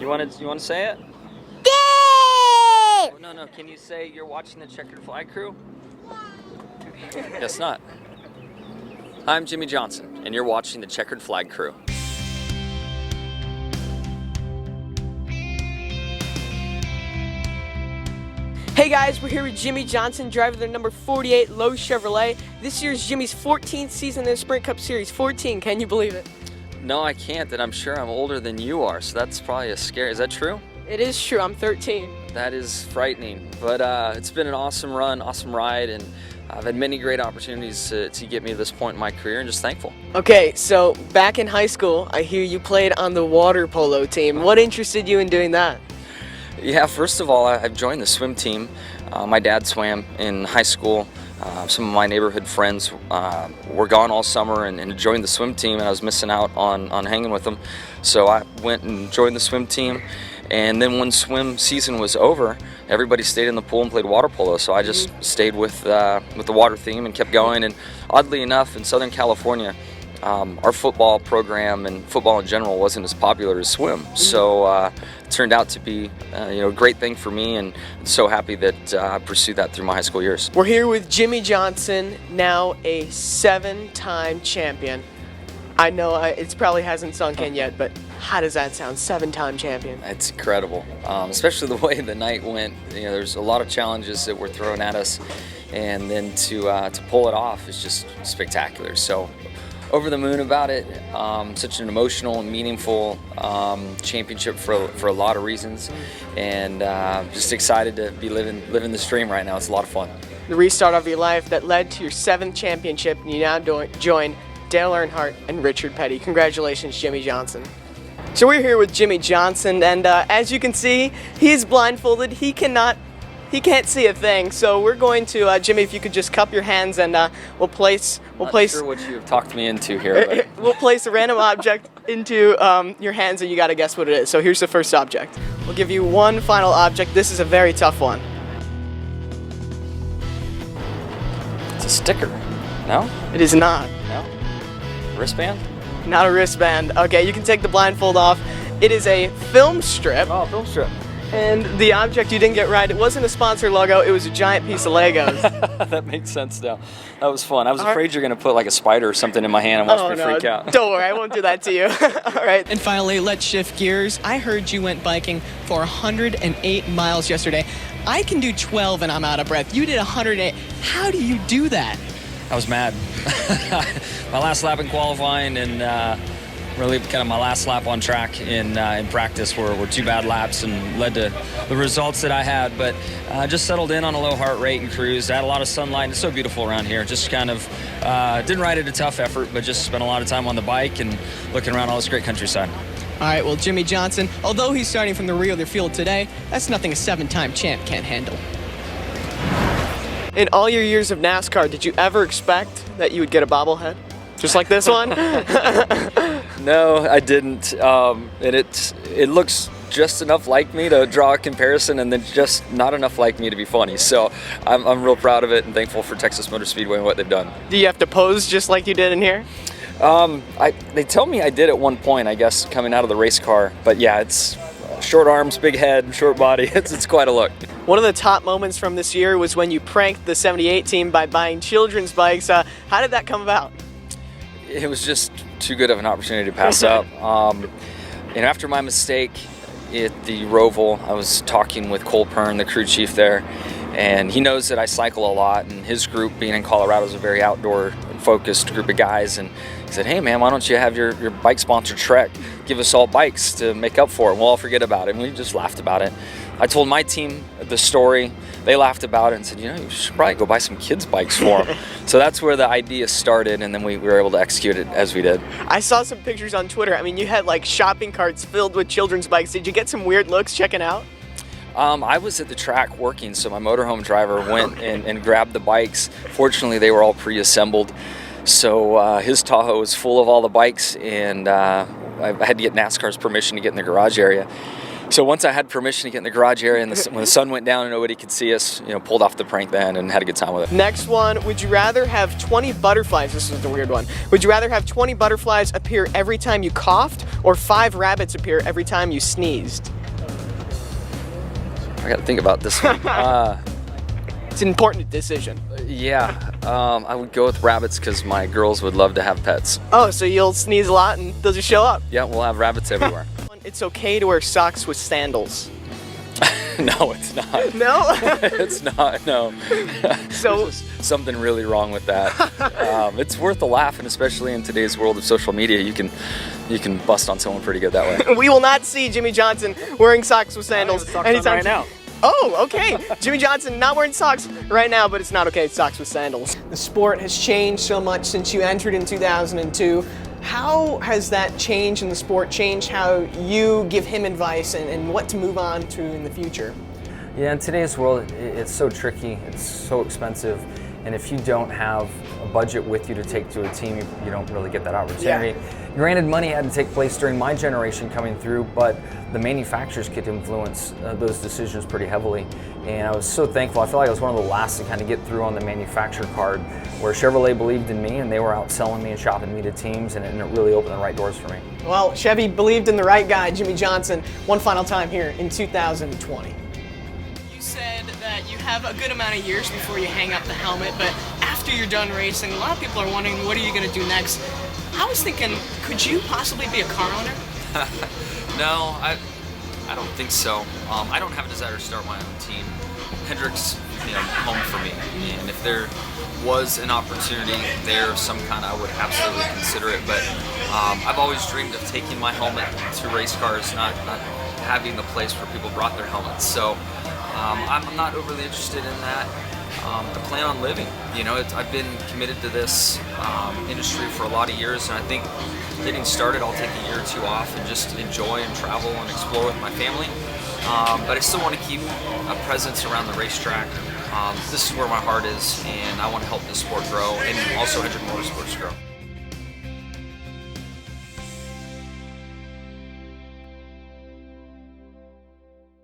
You want to say it? Yay! Oh, no. Can you say you're watching the checkered flag crew? Guess not. I'm Jimmie Johnson, and you're watching the checkered flag crew. Hey guys, we're here with Jimmie Johnson, driver of the number 48 Lowe's Chevrolet. This year's Jimmie's 14th season in the Sprint Cup Series. 14, can you believe it? No, I can't, and I'm sure I'm older than you are, so that's probably a scary. Is that true? It is true, I'm 13. That is frightening, but it's been an awesome run, awesome ride, and I've had many great opportunities to get me to this point in my career, and just thankful. Okay, so back in high school, I hear you played on the water polo team. What interested you in doing that? Yeah, first of all, I've joined the swim team. My dad swam in high school. Some of my neighborhood friends were gone all summer and joined the swim team, and I was missing out on hanging with them. So I went and joined the swim team, and then when swim season was over, everybody stayed in the pool and played water polo. So I just stayed with the water theme and kept going. And oddly enough, in Southern California, our football program and football in general wasn't as popular as swim. So it turned out to be a great thing for me, and I'm so happy that I pursued that through my high school years. We're here with Jimmie Johnson, now a 7-time champion. I know it probably hasn't sunk in yet, but how does that sound, 7-time champion? It's incredible, especially the way the night went. There's a lot of challenges that were thrown at us, and then to pull it off is just spectacular. So over the moon about it. Such an emotional and meaningful championship for a lot of reasons, and just excited to be living this dream right now. It's a lot of fun. The restart of your life that led to your 7th championship, and you now join Dale Earnhardt and Richard Petty. Congratulations, Jimmie Johnson. So we're here with Jimmie Johnson, and as you can see, he's blindfolded. He can't see a thing. So we're going to Jimmie, if you could just cup your hands, and we'll place. Not sure what you've talked me into here. But. We'll place a random object into your hands, and you got to guess what it is. So here's the first object. We'll give you one final object. This is a very tough one. It's a sticker. No? It is not. No? Wristband? Not a wristband. Okay, you can take the blindfold off. It is a film strip. Oh, film strip. And the object you didn't get right, it wasn't a sponsor logo, it was a giant piece of Legos. That makes sense now. That was fun. I was afraid you're going to put like a spider or something in my hand and watch me freak out. Don't worry, I won't do that to you. All right. And finally, let's shift gears. I heard you went biking for 108 miles yesterday. I can do 12 and I'm out of breath. You did 108. How do you do that? I was mad. My last lap in qualifying and really kind of my last lap on track in practice were 2 bad laps and led to the results that I had. But just settled in on a low heart rate and cruised. I had a lot of sunlight. It's so beautiful around here. Just kind of didn't ride it a tough effort, but just spent a lot of time on the bike and looking around all this great countryside. All right, well, Jimmie Johnson, although he's starting from the rear of the field today, that's nothing a 7-time champ can't handle. In all your years of NASCAR, did you ever expect that you would get a bobblehead? Just like this one? No, I didn't. And it looks just enough like me to draw a comparison, and then just not enough like me to be funny. So I'm real proud of it and thankful for Texas Motor Speedway and what they've done. Do you have to pose just like you did in here? They tell me I did at one point, I guess, coming out of the race car. But yeah, it's short arms, big head, short body. It's quite a look. One of the top moments from this year was when you pranked the 78 team by buying children's bikes. How did that come about? It was just too good of an opportunity to pass up. After my mistake at the Roval, I was talking with Cole Pern, the crew chief there, and he knows that I cycle a lot, and his group, being in Colorado, is a very outdoor-focused group of guys, and he said, hey man, why don't you have your bike sponsor Trek give us all bikes to make up for it, and we'll all forget about it. And we just laughed about it. I told my team the story. They laughed about it and said, you should probably go buy some kids' bikes for them. So that's where the idea started, and then we were able to execute it as we did. I saw some pictures on Twitter. I mean, you had like shopping carts filled with children's bikes. Did you get some weird looks checking out? I was at the track working, so my motorhome driver went and grabbed the bikes. Fortunately, they were all pre-assembled. So his Tahoe was full of all the bikes, and I had to get NASCAR's permission to get in the garage area. So once I had permission to get in the garage area, and when the sun went down and nobody could see us, pulled off the prank then and had a good time with it. Next one, would you rather have 20 butterflies, this is the weird one, would you rather have 20 butterflies appear every time you coughed, or 5 rabbits appear every time you sneezed? I got to think about this one. It's an important decision. Yeah, I would go with rabbits because my girls would love to have pets. Oh, so you'll sneeze a lot and they'll just show up? Yeah, we'll have rabbits everywhere. It's okay to wear socks with sandals. No, it's not. No? It's not, no. So There's something really wrong with that. It's worth a laugh, and especially in today's world of social media, you can bust on someone pretty good that way. we will not see Jimmie Johnson wearing socks with sandals anytime right now. Oh, okay. Jimmie Johnson not wearing socks right now, but it's not okay. Socks with sandals. The sport has changed so much since you entered in 2002. How has that change in the sport changed how you give him advice and what to move on to in the future? Yeah, in today's world, it's so tricky, it's so expensive, and if you don't have a budget with you to take to a team, you don't really get that opportunity. Yeah. Granted, money had to take place during my generation coming through, but the manufacturers could influence those decisions pretty heavily. And I was so thankful. I feel like I was one of the last to kind of get through on the manufacturer card, where Chevrolet believed in me and they were out selling me and shopping me to teams, and it really opened the right doors for me. Well, Chevy believed in the right guy, Jimmie Johnson, one final time here in 2020. You said that you have a good amount of years before you hang up the helmet, but after you're done racing, a lot of people are wondering, what are you going to do next? I was thinking, could you possibly be a car owner? No, I don't think so. I don't have a desire to start my own team. Hendrick's, home for me, and if there was an opportunity there of some kind, I would absolutely consider it. But I've always dreamed of taking my helmet to race cars, not having the place where people brought their helmets. So I'm not overly interested in that. I plan on living. I've been committed to this industry for a lot of years, and I think getting started, I'll take a year or two off and just enjoy and travel and explore with my family. But I still want to keep a presence around the racetrack. This is where my heart is, and I want to help this sport grow and also Hendrick Motorsports grow.